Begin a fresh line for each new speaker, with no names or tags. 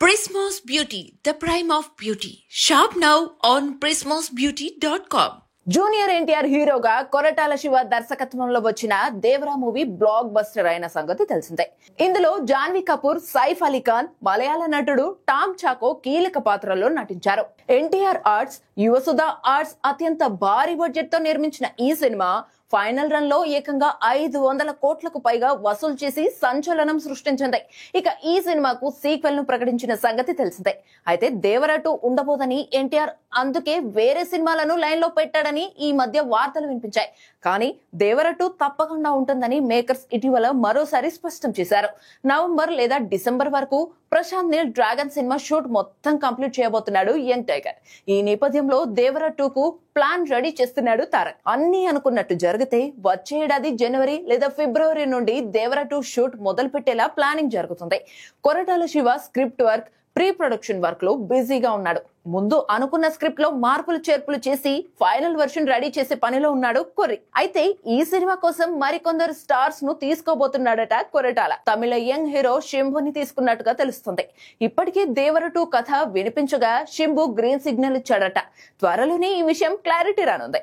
Prismos Beauty, the prime of beauty. Shop now on prismosbeauty.com.
Junior NTR హీరోగా కొరటాల శివ దర్శకత్వంలో వచ్చిన Devara movie block buster అయిన సంగతి తెలిసిందే. ఇందులో జాన్వీ కపూర్, సైఫ్ అలీ ఖాన్, మలయాళ నటుడు టామ్ చాకో కీలక పాత్రల్లో నటించారు. ఎన్టీఆర్ ఆర్ట్స్, యువసుధ ఆర్ట్స్ అత్యంత భారీ బడ్జెట్ తో నిర్మించిన ఈ సినిమా ఫైనల్ రన్ లో ఏకంగా 500 కోట్లకు పైగా వసూలు చేసి సంచలనం సృష్టించింది. ఇక ఈ సినిమాకు సీక్వెల్ ను ప్రకటించిన సంగతి తెలిసిందే. అయితే దేవరా 2 ఉండబోదని ఎన్టీఆర్ అందుకే వేరే సినిమాలను లైన్ లో పెట్టాడని ఈ మధ్య వార్తలు వినిపించాయి. కానీ దేవరా 2 తప్పకుండా ఉంటుందని మేకర్స్ ఇటీవల మరోసారి స్పష్టం చేశారు. నవంబర్ లేదా డిసెంబర్ వరకు Prashanth Neel Dragon cinema shoot మొత్తం కంప్లీట్ చేయబోతున్నాడు యంగ్ టైగర్. ఈ నేపథ్యంలో దేవరా 2 కు ప్లాన్ రెడీ చేస్తున్నాడు తారక్. అన్ని అనుకున్నట్టు జరిగితే వచ్చే ఏడాది జనవరి లేదా ఫిబ్రవరి నుండి దేవరా 2 షూట్ మొదలు పెట్టేలా ప్లానింగ్ జరుగుతుంది. Koratala Shiva script work, pre production work లో బిజీగా ఉన్నాడు. ముందు అనుకున్న స్క్రిప్ట్ లో మార్పులు చేర్పులు చేసి ఫైనల్ వర్షన్ రెడీ చేసే పనిలో ఉన్నాడు కొర్రి. అయితే ఈ సినిమా కోసం మరికొందరు స్టార్స్ ను తీసుకోబోతున్నాడట కొరటాల. తమిళ యంగ్ హీరో శంభుని తీసుకున్నట్టుగా తెలుస్తుంది. ఇప్పటికే దేవరా 2 కథ వినిపించగా శంభు గ్రీన్ సిగ్నల్ ఇచ్చాడట. త్వరలోనే ఈ విషయం క్లారిటీ రానుంది.